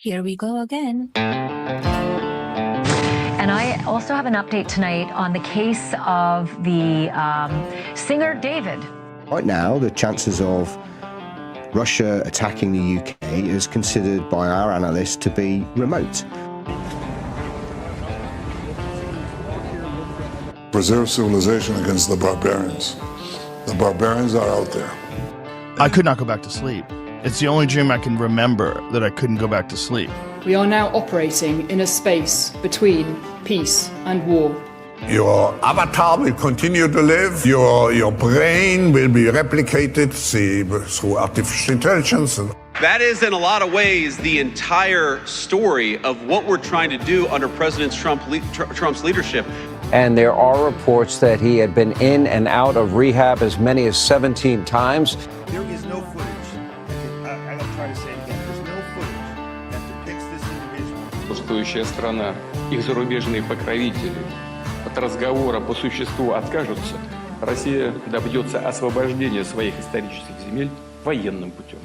Here we go again. And I also have an update tonight on the case of the singer David. Right now, the chances of Russia attacking the UK is considered by our analysts to be remote. Preserve civilization against the barbarians. The barbarians are out there. I could not go back to sleep. It's the only dream I can remember that I couldn't go back to sleep. We are now operating in a space between peace and war. Your avatar will continue to live. Your brain will be replicated through artificial intelligence. That is, in a lot of ways, the entire story of what we're trying to do under President Trump's leadership. And there are reports that he had been in and out of rehab as many as 17 times. There is no footage. I'll try to say it again. There's no footage that depicts this individual. Пустующая страна, их зарубежные покровители от разговора по существу откажутся. Россия добьется освобождения своих исторических земель военным путем.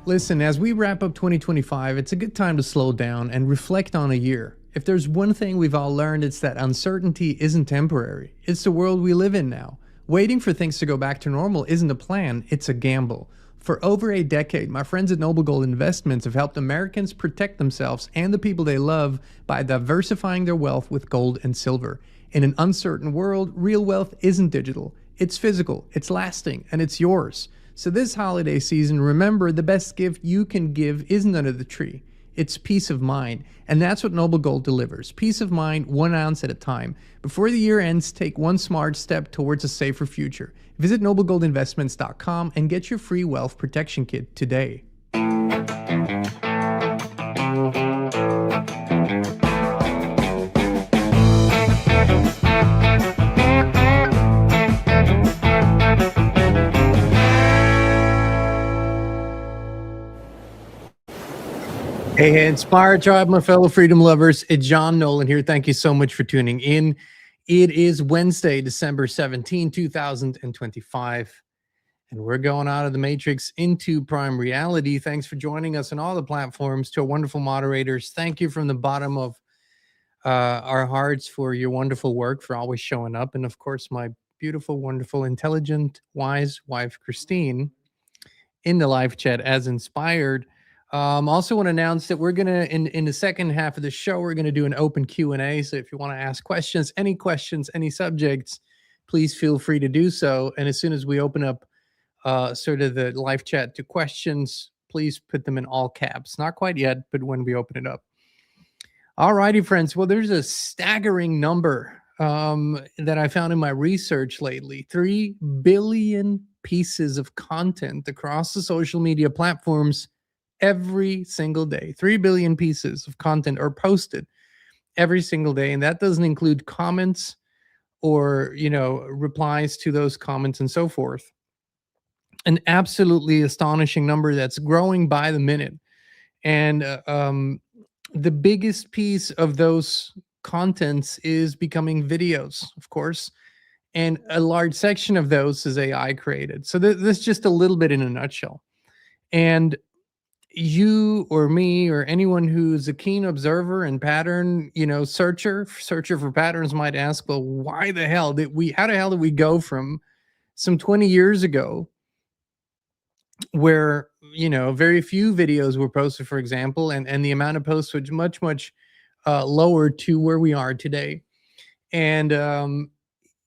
Listen, as we wrap up 2025, it's a good time to slow down and reflect on a year. If there's one thing we've all learned, it's that uncertainty isn't temporary. It's the world we live in now. Waiting for things to go back to normal isn't a plan, it's a gamble. For over a decade, my friends at Noble Gold Investments have helped Americans protect themselves and the people they love by diversifying their wealth with gold and silver. In an uncertain world, real wealth isn't digital. It's physical, it's lasting, and it's yours. So this holiday season, remember the best gift you can give isn't under the tree. It's peace of mind. And that's what Noble Gold delivers. Peace of mind, 1 ounce at a time. Before the year ends, take one smart step towards a safer future. Visit noblegoldinvestments.com and get your free wealth protection kit today. Hey, Inspire Tribe, my fellow freedom lovers. It's John Nolan here. Thank you so much for tuning in. It is Wednesday, December 17, 2025, and we're going out of the Matrix into Prime Reality. Thanks for joining us on all the platforms. To our wonderful moderators, thank you from the bottom of our hearts for your wonderful work, for always showing up. And of course, my beautiful, wonderful, intelligent, wise wife, Christine, in the live chat as inspired. Also want to announce that we're going to, in the second half of the show, we're going to do an open Q&A. So if you want to ask questions, any subjects, please feel free to do so. And as soon as we open up sort of the live chat to questions, please put them in all caps. Not quite yet, but when we open it up. All righty, friends. Well, there's a staggering number that I found in my research lately. 3 billion pieces of content across the social media platforms every single day. 3 billion pieces of content are posted every single day. And that doesn't include comments or, replies to those comments and so forth. An absolutely astonishing number that's growing by the minute. And the biggest piece of those contents is becoming videos, of course. And a large section of those is AI created. So this is just a little bit in a nutshell. And you or me or anyone who's a keen observer and pattern, searcher for patterns might ask, well, how the hell did we go from some 20 years ago where, very few videos were posted, for example, and the amount of posts was much, much lower to where we are today. And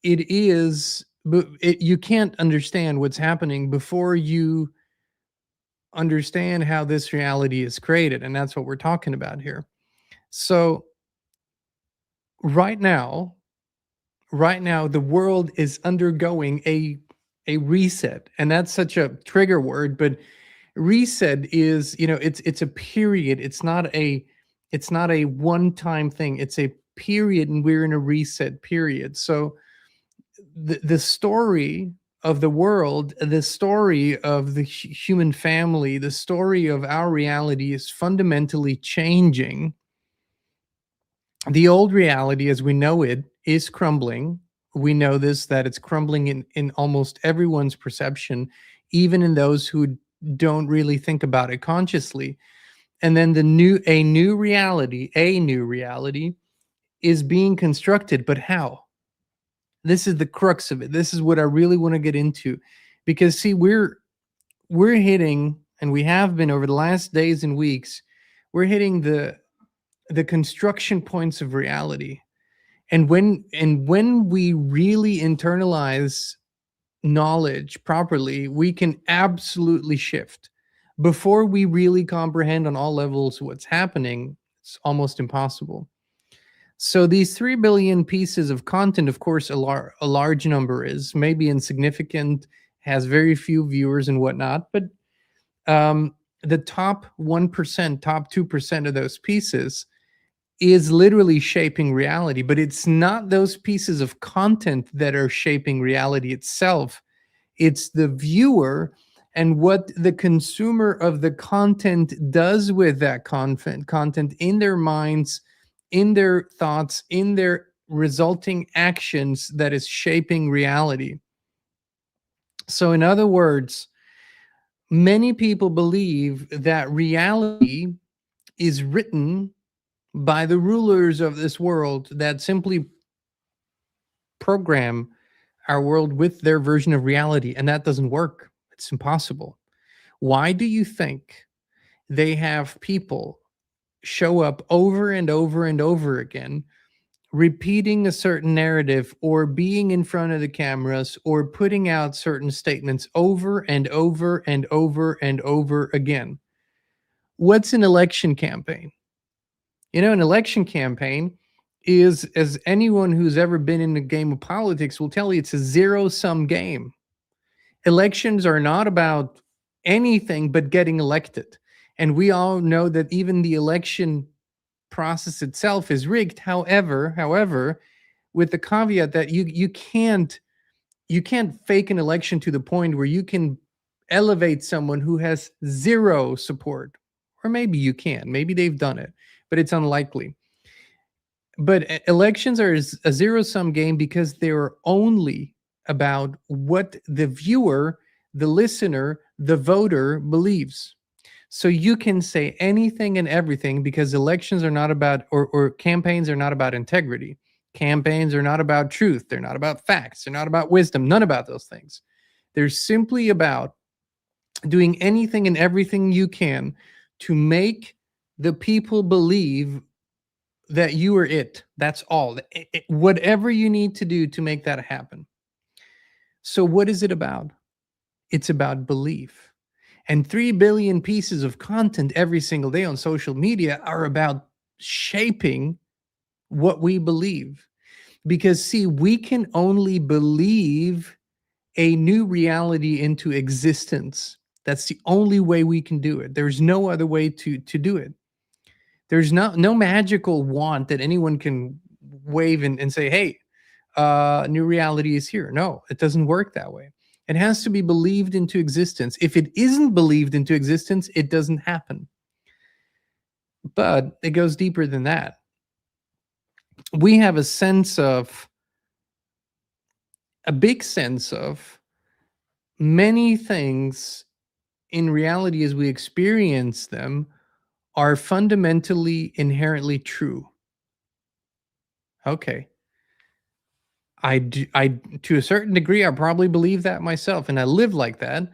you can't understand what's happening before you understand how this reality is created, and that's what we're talking about here. So right now the world is undergoing a reset, and that's such a trigger word, but reset is, it's a period. It's not a one-time thing. It's a period, and we're in a reset period. So the story of the world, the story of the human family, the story of our reality is fundamentally changing. The old reality as we know it is crumbling. We know this, that it's crumbling in almost everyone's perception, even in those who don't really think about it consciously. and then a new reality is being constructed. But how? This is the crux of it. This is what I really want to get into, because see, we're hitting, and we have been over the last days and weeks, we're hitting the construction points of reality. And when we really internalize knowledge properly, we can absolutely shift. Before we really comprehend on all levels what's happening, it's almost impossible. So these 3 billion pieces of content, of course, a large number is maybe insignificant, has very few viewers and whatnot, but the top 1%, top 2% of those pieces is literally shaping reality. But it's not those pieces of content that are shaping reality itself. It's the viewer and what the consumer of the content does with that content in their minds, in their thoughts, in their resulting actions, that is shaping reality. So in other words, many people believe that reality is written by the rulers of this world that simply program our world with their version of reality, and that doesn't work. It's impossible. Why do you think they have people show up over and over and over again, repeating a certain narrative, or being in front of the cameras, or putting out certain statements over and over and over and over again? What's an election campaign? You know, an election campaign is, as anyone who's ever been in the game of politics will tell you, it's a zero-sum game. Elections are not about anything but getting elected. And we all know that even the election process itself is rigged. However, with the caveat that you can't fake an election to the point where you can elevate someone who has zero support. Or maybe you can. Maybe they've done it, but it's unlikely. But elections are a zero-sum game because they're only about what the viewer, the listener, the voter believes. So you can say anything and everything, because elections are not about, or campaigns are not about integrity. Campaigns are not about truth. They're not about facts. They're not about wisdom. None about those things. They're simply about doing anything and everything you can to make the people believe that you are it. That's all. Whatever you need to do to make that happen. So what is it about? It's about belief. And 3 billion pieces of content every single day on social media are about shaping what we believe. Because see, we can only believe a new reality into existence. That's the only way we can do it. There's no other way to do it. There's no magical wand that anyone can wave and say, hey, new reality is here. No, it doesn't work that way. It has to be believed into existence. If it isn't believed into existence, it doesn't happen. But it goes deeper than that. We have a big sense of many things in reality as we experience them are fundamentally, inherently true. Okay. I to a certain degree, I probably believe that myself, and I live like that.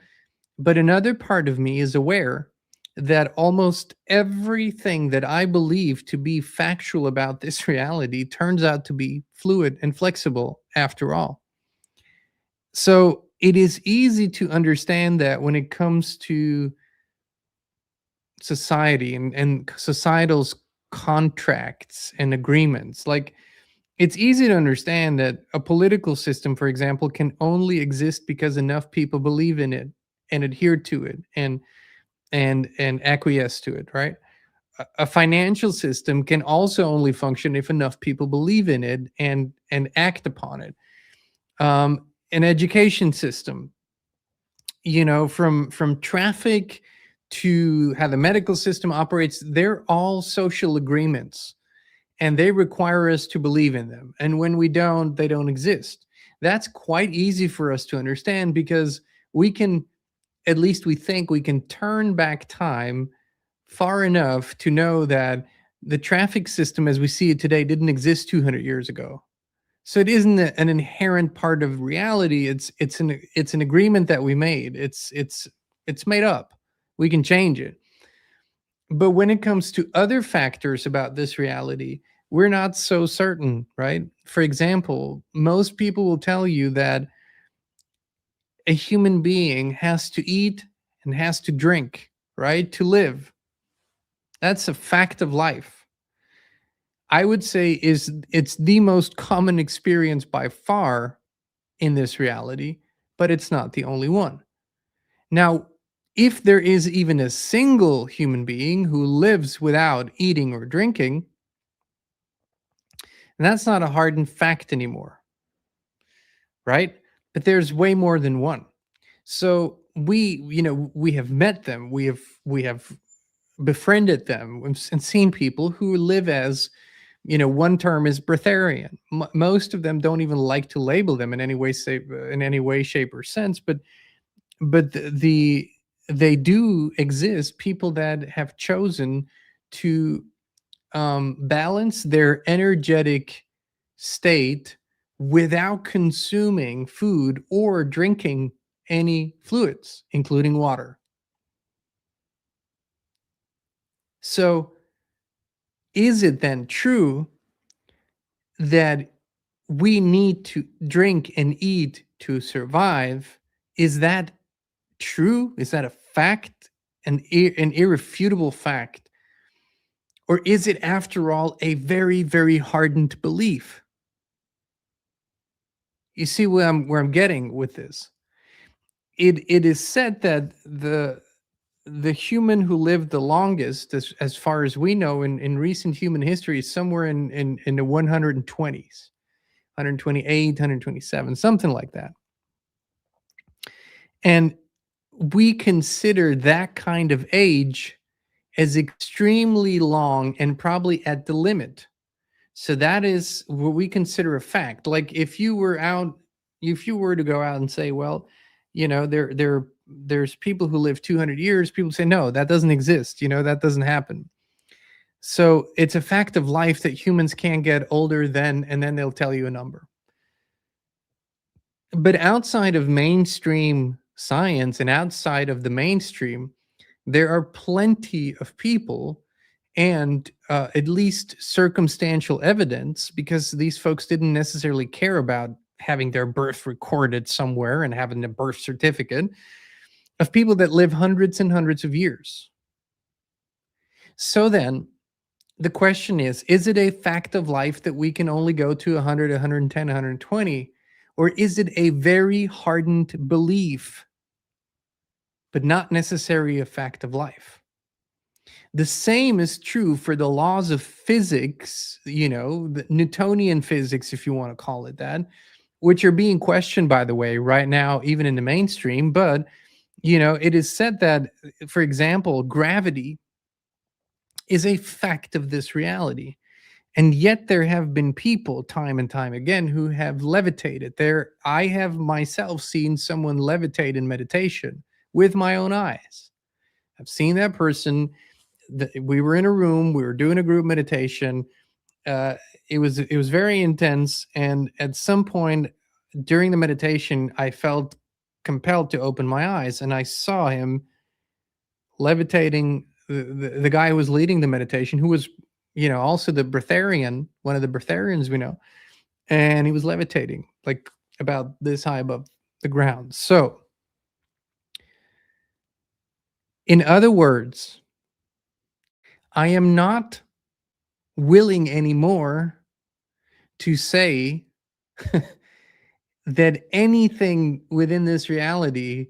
But another part of me is aware that almost everything that I believe to be factual about this reality turns out to be fluid and flexible after all. So it is easy to understand that when it comes to society and societal's contracts and agreements. Like, it's easy to understand that a political system, for example, can only exist because enough people believe in it and adhere to it and acquiesce to it, right? A financial system can also only function if enough people believe in it and act upon it. An education system, you know, from traffic to how the medical system operates, they're all social agreements, and they require us to believe in them. And when we don't, they don't exist. That's quite easy for us to understand because we can, at least we think we can turn back time far enough to know that the traffic system as we see it today didn't exist 200 years ago. So it isn't an inherent part of reality. It's an agreement that we made. It's made up. We can change it. But when it comes to other factors about this reality, we're not so certain, right? For example, most people will tell you that a human being has to eat and has to drink, right, to live. That's a fact of life. I would say it's the most common experience by far in this reality, but it's not the only one. Now, if there is even a single human being who lives without eating or drinking, that's not a hardened fact anymore, right? But there's way more than one. So we have met them, we have befriended them and seen people who live as, one term is breatharian. Most of them don't even like to label them in any way, shape, or sense. But they do exist. People that have chosen to balance their energetic state without consuming food or drinking any fluids, including water. So, is it then true that we need to drink and eat to survive? Is that true? Is that a fact, an irrefutable fact? Or is it, after all, a very, very hardened belief? You see where I'm getting with this. It is said that the human who lived the longest, as far as we know, in recent human history, is somewhere in the 120s, 128, 127, something like that. And we consider that kind of age as extremely long and probably at the limit. So that is what we consider a fact. Like if you were to go out and say, well, there's people who live 200 years, people say, no, that doesn't exist. That doesn't happen. So it's a fact of life that humans can get older than, and then they'll tell you a number. But outside of mainstream science and outside of the mainstream, there are plenty of people and at least circumstantial evidence, because these folks didn't necessarily care about having their birth recorded somewhere and having a birth certificate, of people that live hundreds and hundreds of years. So then the question is it a fact of life that we can only go to 100, 110, 120? Or is it a very hardened belief, but not necessarily a fact of life? The same is true for the laws of physics, the Newtonian physics, if you want to call it that, which are being questioned, by the way, right now, even in the mainstream. But, it is said that, for example, gravity is a fact of this reality. And yet there have been people time and time again who have levitated. I have myself seen someone levitate in meditation with my own eyes. I've seen that person. We were in a room, we were doing a group meditation. It was very intense, and at some point during the meditation, I felt compelled to open my eyes, and I saw him levitating. The guy who was leading the meditation, who was, also the breatharian, one of the breatharians we know, and he was levitating like about this high above the ground. So, in other words, I am not willing anymore to say that anything within this reality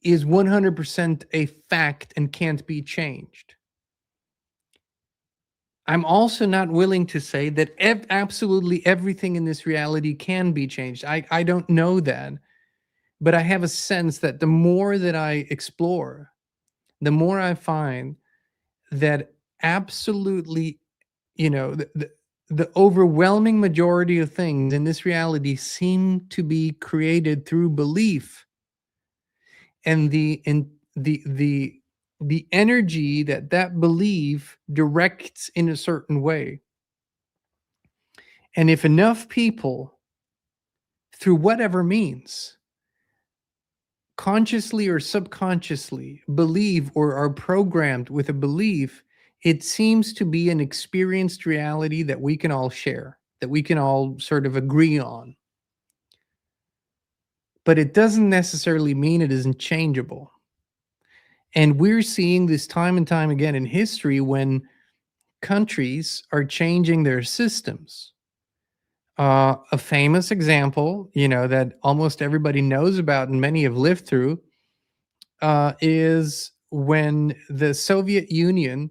is 100% a fact and can't be changed. I'm also not willing to say that absolutely everything in this reality can be changed. I don't know that, but I have a sense that the more that I explore, the more I find that absolutely, the overwhelming majority of things in this reality seem to be created through belief. And the the energy that that belief directs in a certain way. And if enough people, through whatever means, consciously or subconsciously believe or are programmed with a belief, it seems to be an experienced reality that we can all share, that we can all sort of agree on. But it doesn't necessarily mean it isn't changeable. And we're seeing this time and time again in history when countries are changing their systems. A famous example, that almost everybody knows about and many have lived through, is when the Soviet Union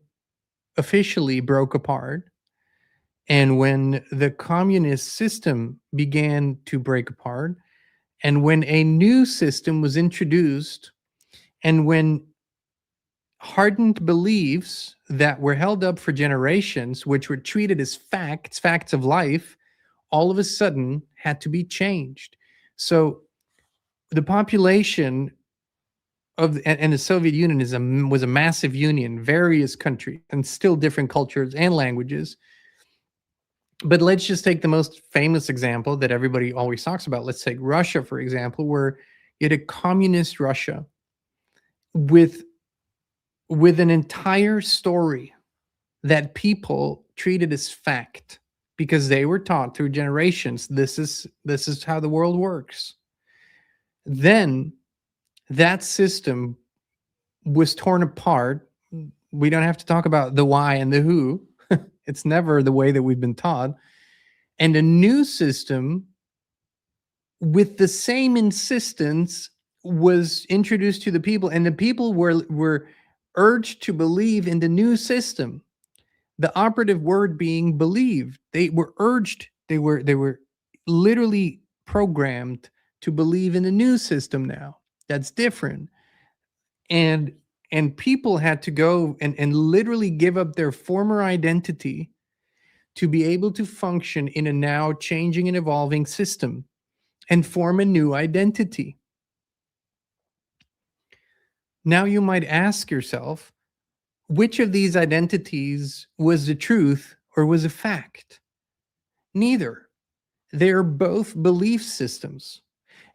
officially broke apart and when the communist system began to break apart and when a new system was introduced and when hardened beliefs that were held up for generations, which were treated as facts of life, all of a sudden had to be changed. So the population and the Soviet Union was a massive union, various countries and still different cultures and languages. But let's just take the most famous example that everybody always talks about. Let's take Russia, for example, where you had a communist Russia with an entire story that people treated as fact because they were taught through generations, this is how the world works. Then that system was torn apart. We don't have to talk about the why and the who. It's never the way that we've been taught. And a new system with the same insistence was introduced to the people, and the people were urged to believe in the new system. The operative word being believed. They were urged, they were literally programmed to believe in the new system now. That's different. And people had to go and literally give up their former identity to be able to function in a now changing and evolving system and form a new identity. Now you might ask yourself, which of these identities was the truth or was a fact? Neither. They're both belief systems.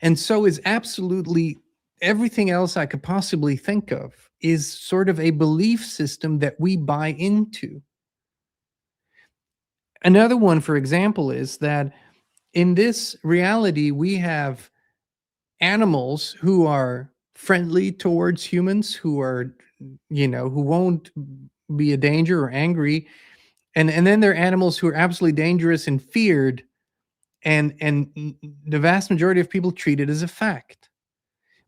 And so is absolutely everything else I could possibly think of is sort of a belief system that we buy into. Another one, for example, is that in this reality, we have animals who are friendly towards humans, who are, who won't be a danger or angry. And then there are animals who are absolutely dangerous and feared. And the vast majority of people treat it as a fact.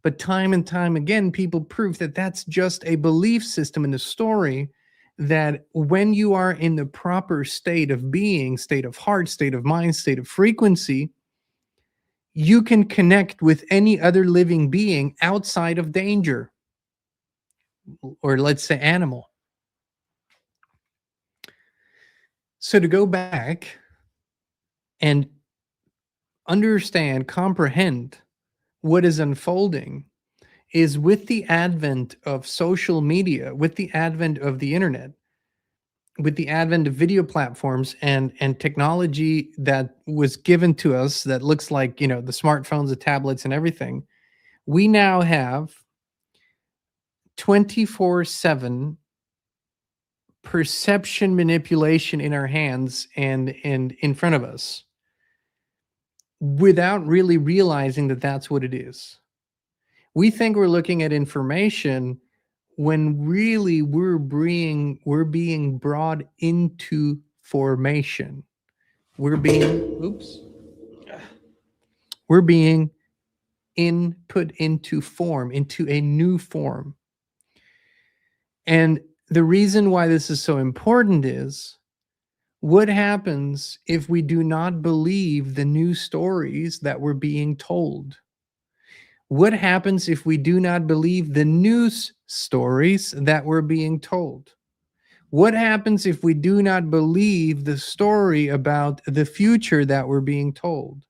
But time and time again, people prove that that's just a belief system in the story, that when you are in the proper state of being, state of heart, state of mind, state of frequency, you can connect with any other living being outside of danger, or let's say animal. So to go back and understand, comprehend what is unfolding is with the advent of social media, with the advent of the internet, with the advent of video platforms and technology that was given to us that looks like, the smartphones, the tablets and everything, we now have 24/7 perception manipulation in our hands and in front of us without really realizing that that's what it is. We think we're looking at information when really we're being brought into formation. We're being input into form, into a new form. And the reason why this is so important is, what happens if we do not believe the new stories that we're being told? What happens if we do not believe the news stories that we're being told? What happens if we do not believe the story about the future that we're being told?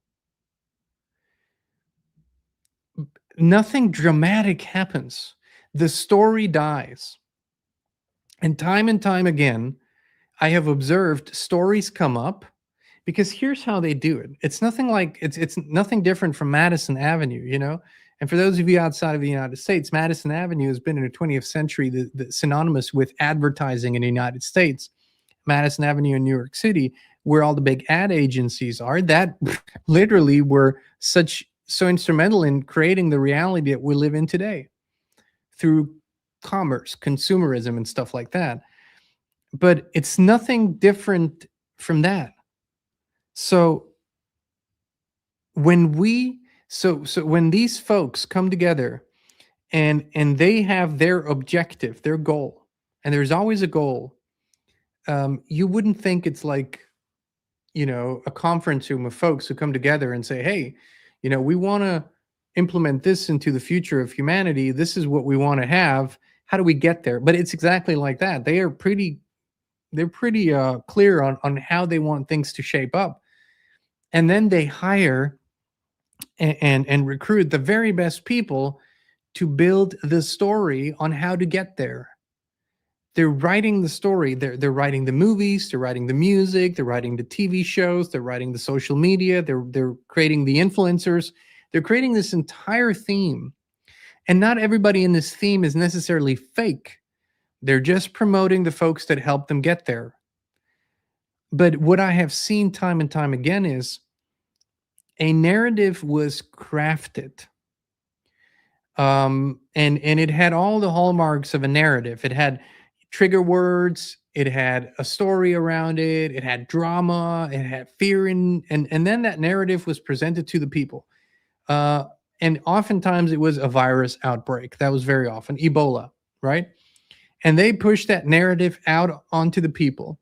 Nothing dramatic happens. the story dies. And time again, I have observed stories come up, because here's how they do it. It's nothing like it's nothing different from Madison Avenue, you know. And for those of you outside of the United States, Madison Avenue has been in the 20th century the synonymous with advertising in the United States. Madison Avenue in New York City, where all the big ad agencies are, that literally were so instrumental in creating the reality that we live in today through commerce, consumerism, and stuff like that. But it's nothing different from that. So when when these folks come together and they have their objective, their goal, and there's always a goal, you wouldn't think it's like, you know, a conference room of folks who come together and say, hey, you know, we want to implement this into the future of humanity. This is what we want to have. How do we get there? But it's exactly like that. They're pretty clear on how they want things to shape up. And then they hire and recruit the very best people to build the story on how to get there. They're writing the story. They're writing the movies. They're writing the music. They're writing the TV shows. They're writing the social media. They're creating the influencers. They're creating this entire theme. And not everybody in this theme is necessarily fake. They're just promoting the folks that help them get there. But what I have seen time and time again is a narrative was crafted. And it had all the hallmarks of a narrative. It had trigger words, it had a story around it, it had drama, it had fear, and then that narrative was presented to the people. And oftentimes it was a virus outbreak. That was very often Ebola, right? And they pushed that narrative out onto the people.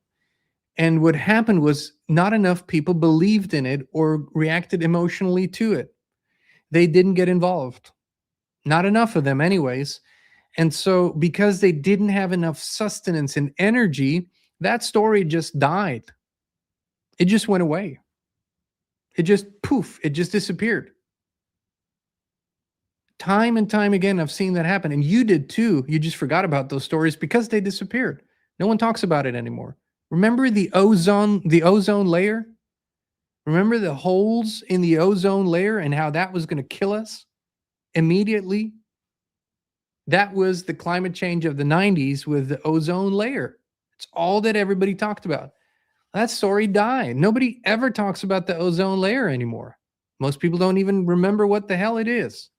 And what happened was not enough people believed in it or reacted emotionally to it. They didn't get involved. Not enough of them anyways. And so because they didn't have enough sustenance and energy, that story just died. It just went away. It just poof, it just disappeared. Time and time again, I've seen that happen. And you did too. You just forgot about those stories because they disappeared. No one talks about it anymore. Remember the ozone layer? Remember the holes in the ozone layer and how that was going to kill us immediately? That was the climate change of the 90s with the ozone layer. It's all that everybody talked about. That story died. Nobody ever talks about the ozone layer anymore. Most people don't even remember what the hell it is.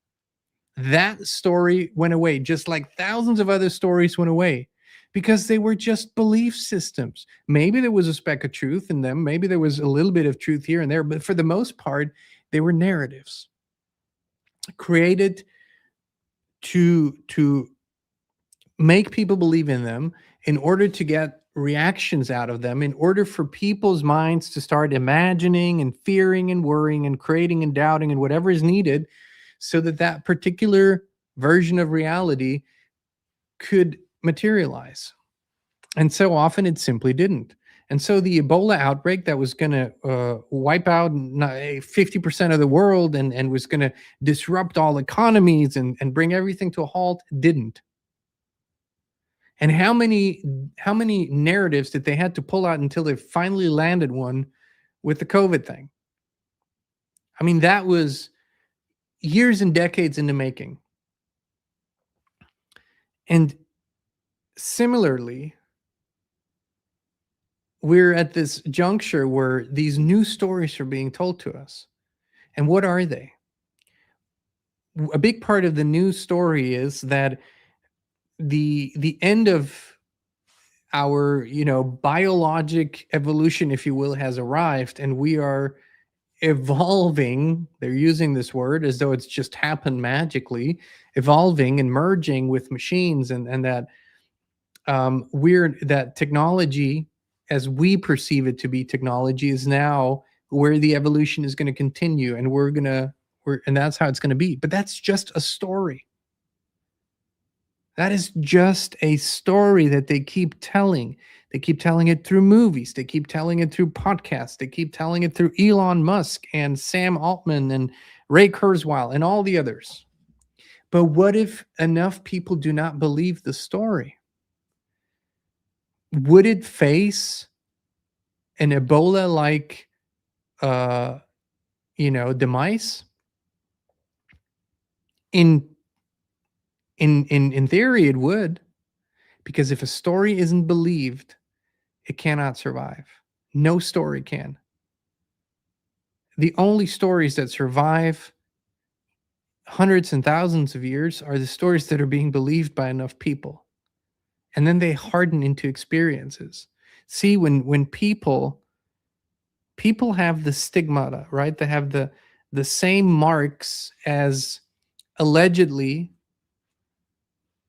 That story went away, just like thousands of other stories went away, because they were just belief systems. Maybe there was a speck of truth in them. Maybe there was a little bit of truth here and there, but for the most part, they were narratives created to make people believe in them in order to get reactions out of them, in order for people's minds to start imagining and fearing and worrying and creating and doubting and whatever is needed so that that particular version of reality could materialize. And so often it simply didn't. And so the Ebola outbreak that was going to wipe out 50% of the world and was going to disrupt all economies and bring everything to a halt didn't. And how many narratives did they had to pull out until they finally landed one with the COVID thing? I mean, that was years and decades in the making. And similarly, we're at this juncture where these new stories are being told to us. And what are they? A big part of the news story is that the end of our, biologic evolution, if you will, has arrived, and we are evolving. They're using this word as though it's just happened magically, evolving and merging with machines, and that that technology, as we perceive it to be technology, is now where the evolution is going to continue, and and that's how it's going to be. But that's just a story. That is just a story that they keep telling. They keep telling it through movies. They keep telling it through podcasts. They keep telling it through Elon Musk and Sam Altman and Ray Kurzweil and all the others. But what if enough people do not believe the story? Would it face an Ebola-like, demise? In theory, it would, because if a story isn't believed, it cannot survive. No story can. The only stories that survive hundreds and thousands of years are the stories that are being believed by enough people. And then they harden into experiences. See, when people have the stigmata, right? They have the same marks as allegedly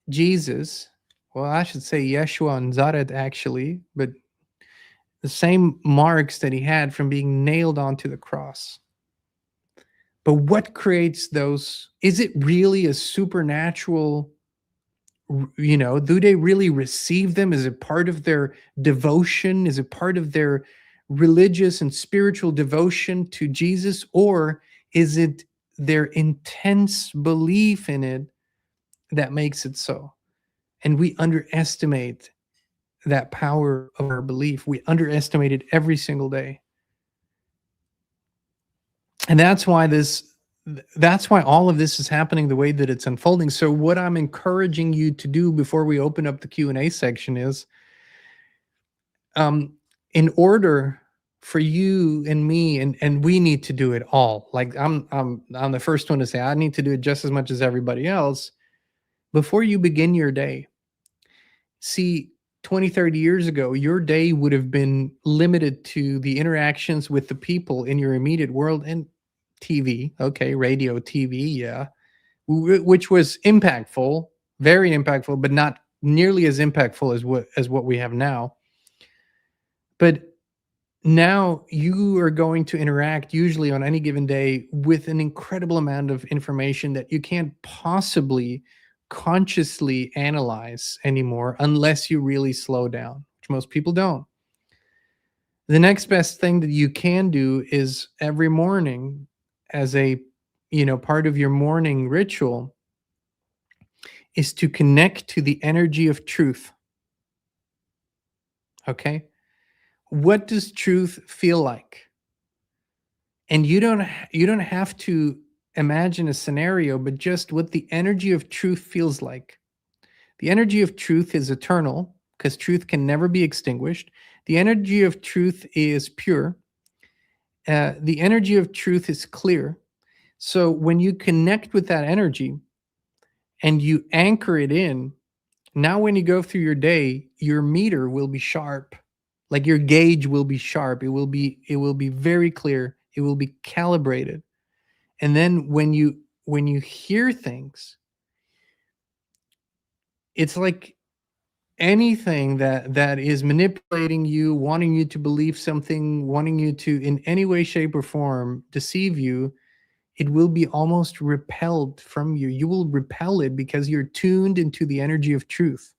Jesus. Well, I should say Yeshua and Zaret, actually, but the same marks that he had from being nailed onto the cross. But what creates those? Is it really a supernatural, do they really receive them? Is it part of their devotion? Is it part of their religious and spiritual devotion to Jesus? Or is it their intense belief in it that makes it so? And we underestimate that power of our belief. We underestimate it every single day. And that's why all of this is happening the way that it's unfolding. So what I'm encouraging you to do before we open up the Q&A section is, in order for you and me, and we need to do it all. Like I'm the first one to say I need to do it just as much as everybody else. Before you begin your day, see, 20, 30 years ago, your day would have been limited to the interactions with the people in your immediate world and TV, okay, radio, TV, yeah, which was impactful, very impactful, but not nearly as impactful as what we have now. But now you are going to interact usually on any given day with an incredible amount of information that you can't possibly consciously analyze anymore unless you really slow down, which most people don't. The next best thing that you can do is every morning, as a part of your morning ritual, is to connect to the energy of truth. Okay? What does truth feel like? And you don't have to imagine a scenario, but just what the energy of truth feels like. The energy of truth is eternal because truth can never be extinguished. The energy of truth is pure. The energy of truth is clear. So when you connect with that energy and you anchor it in, now when you go through your day, your meter will be sharp. Like your gauge will be sharp. It will be very clear. It will be calibrated. And then when you hear things, it's like anything that is manipulating you, wanting you to believe something, wanting you to in any way, shape, or form deceive you, it will be almost repelled from you. You will repel it because you're tuned into the energy of truth.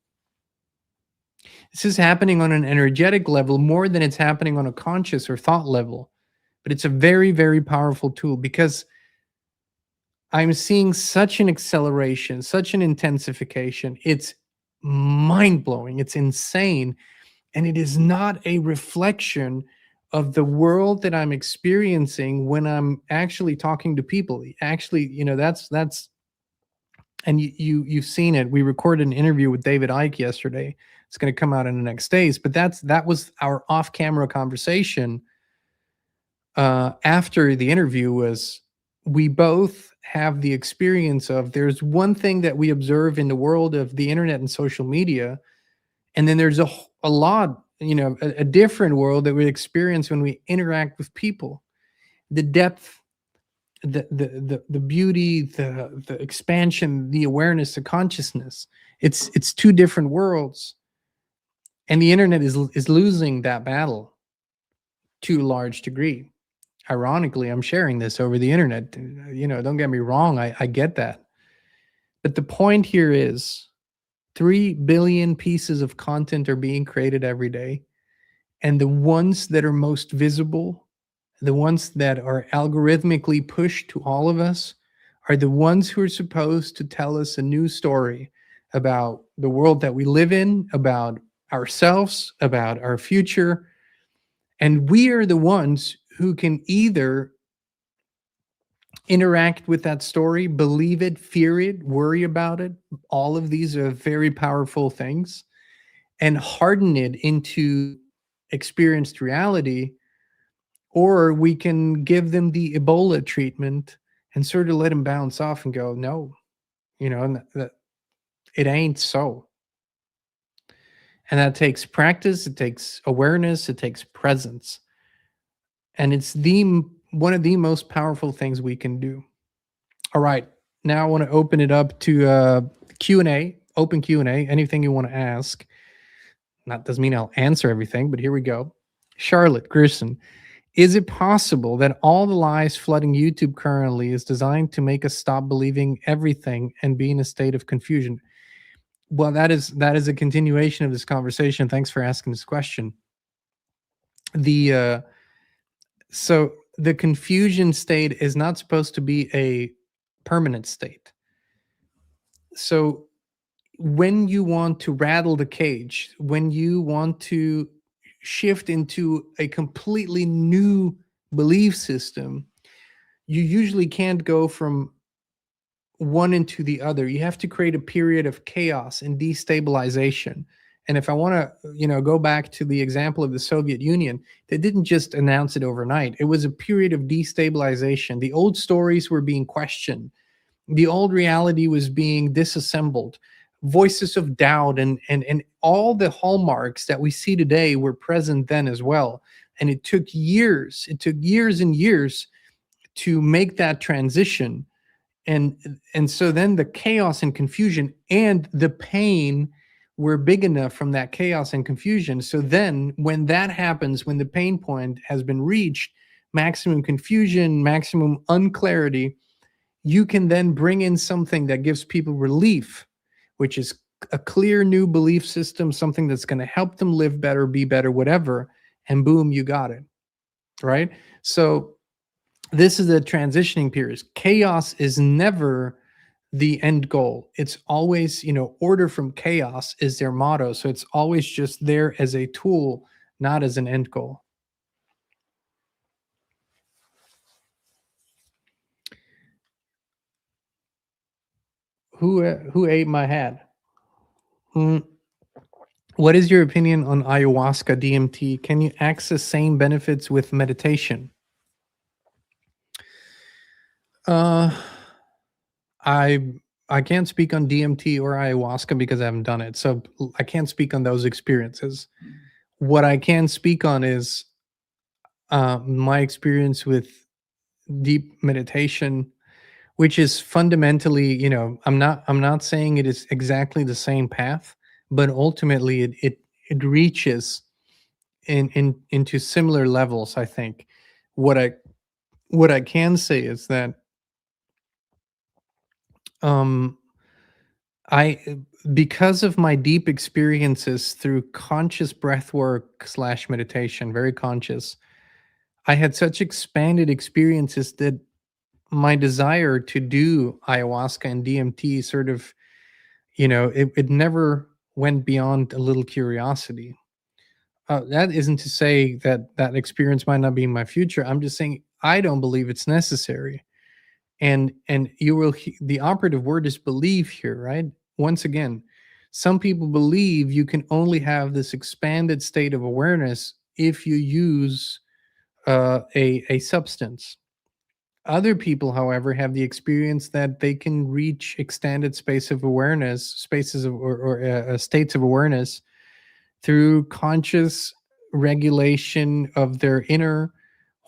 This is happening on an energetic level more than it's happening on a conscious or thought level. But it's a very, very powerful tool because I'm seeing such an acceleration, such an intensification. It's mind-blowing. It's insane. And it is not a reflection of the world that I'm experiencing when I'm actually talking to people. Actually, that's and you've seen it. We recorded an interview with David Icke yesterday. It's going to come out in the next days, but that was our off-camera conversation after the interview. Was we both have the experience of there's one thing that we observe in the world of the internet and social media, and then there's a lot, a different world that we experience when we interact with people. The depth, the beauty, the expansion, the awareness, the consciousness. It's two different worlds. And the internet is losing that battle to a large degree. Ironically, I'm sharing this over the internet. Don't get me wrong, I get that. But the point here is 3 billion pieces of content are being created every day. And the ones that are most visible, the ones that are algorithmically pushed to all of us, are the ones who are supposed to tell us a new story about the world that we live in, about ourselves, about our future. And we are the ones who can either interact with that story, believe it, fear it, worry about it. All of these are very powerful things, and harden it into experienced reality, or we can give them the Ebola treatment and sort of let them bounce off and go, no, that it ain't so. And that takes practice, it takes awareness, it takes presence. And it's one of the most powerful things we can do. All right. Now I want to open it up to Q&A, open Q&A, anything you want to ask. That doesn't mean I'll answer everything, but here we go. Charlotte Gerson, is it possible that all the lies flooding YouTube currently is designed to make us stop believing everything and be in a state of confusion? Well, that is a continuation of this conversation. Thanks for asking this question. So the confusion state is not supposed to be a permanent state. So when you want to rattle the cage, when you want to shift into a completely new belief system, you usually can't go from one into the other. You have to create a period of chaos and destabilization. And if I want to, go back to the example of the Soviet Union, they didn't just announce it overnight. It was a period of destabilization. The old stories were being questioned. The old reality was being disassembled. Voices of doubt and all the hallmarks that we see today were present then as well. And it took years. It took years and years to make that transition. And so then the chaos and confusion and the pain were big enough from that chaos and confusion. So then when that happens, when the pain point has been reached, maximum confusion, maximum unclarity, you can then bring in something that gives people relief, which is a clear new belief system, something that's going to help them live better, be better, whatever, and boom, you got it, right? So this is the transitioning period. Chaos is never the end goal. It's always, order from chaos is their motto. So it's always just there as a tool, not as an end goal. Who ate my hat? What is your opinion on ayahuasca DMT? Can you access same benefits with meditation? I can't speak on DMT or ayahuasca because I haven't done it. So I can't speak on those experiences. What I can speak on is my experience with deep meditation, which is fundamentally, I'm not saying it is exactly the same path, but ultimately it reaches into similar levels. I think what I can say is that because of my deep experiences through conscious breath work / meditation, very conscious, I had such expanded experiences that my desire to do ayahuasca and DMT sort of, it never went beyond a little curiosity. That isn't to say that that experience might not be in my future. I'm just saying I don't believe it's necessary. And you will the operative word is believe here, right? Once again, some people believe you can only have this expanded state of awareness if you use a substance. Other people, however, have the experience that they can reach extended space of awareness, spaces of or states of awareness through conscious regulation of their inner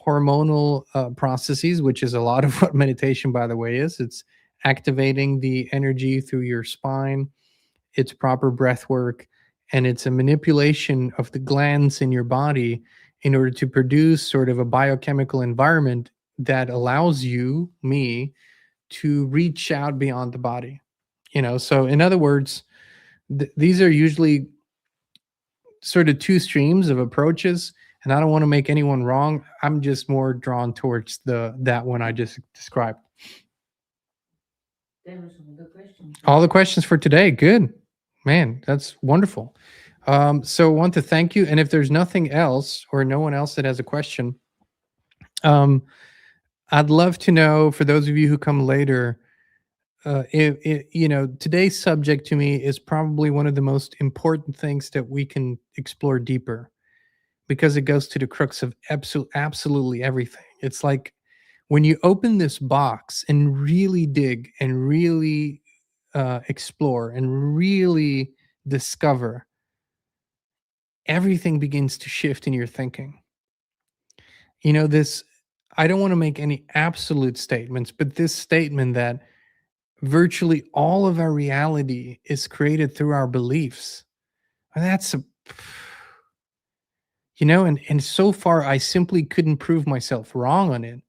hormonal processes, which is a lot of what meditation, by the way, is. It's activating the energy through your spine, it's proper breath work, and it's a manipulation of the glands in your body in order to produce sort of a biochemical environment that allows me, to reach out beyond the body. So in other words, these are usually sort of two streams of approaches, and I don't want to make anyone wrong. I'm just more drawn towards that one I just described. All the questions for today. Good. Man, that's wonderful. So I want to thank you. And if there's nothing else or no one else that has a question, I'd love to know, for those of you who come later, today's subject to me is probably one of the most important things that we can explore deeper, because it goes to the crux of absolutely everything. It's like when you open this box and really dig and really explore and really discover, everything begins to shift in your thinking. I don't want to make any absolute statements, but this statement that virtually all of our reality is created through our beliefs, that's and so far I simply couldn't prove myself wrong on it.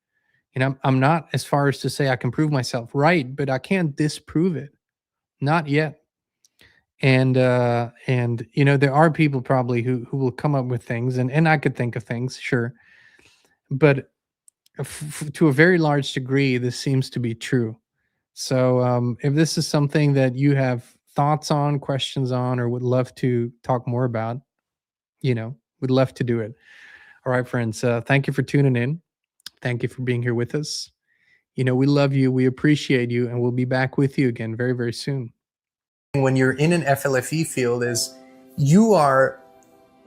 I'm not as far as to say I can prove myself right, but I can't disprove it. Not yet. And there are people probably who will come up with things, and I could think of things, sure. But to a very large degree, this seems to be true. So if this is something that you have thoughts on, questions on, or would love to talk more about, would love to do it. All right, friends, thank you for tuning in. Thank you for being here with us. We love you, we appreciate you, and we'll be back with you again very, very soon. When you're in an FLFE field, is you are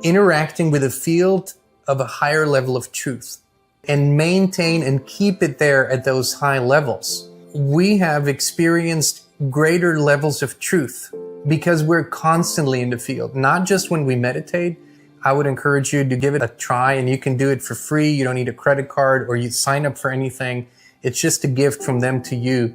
interacting with a field of a higher level of truth, and maintain and keep it there at those high levels. We have experienced greater levels of truth because we're constantly in the field, not just when we meditate. I would encourage you to give it a try, and you can do it for free. You don't need a credit card or you sign up for anything. It's just a gift from them to you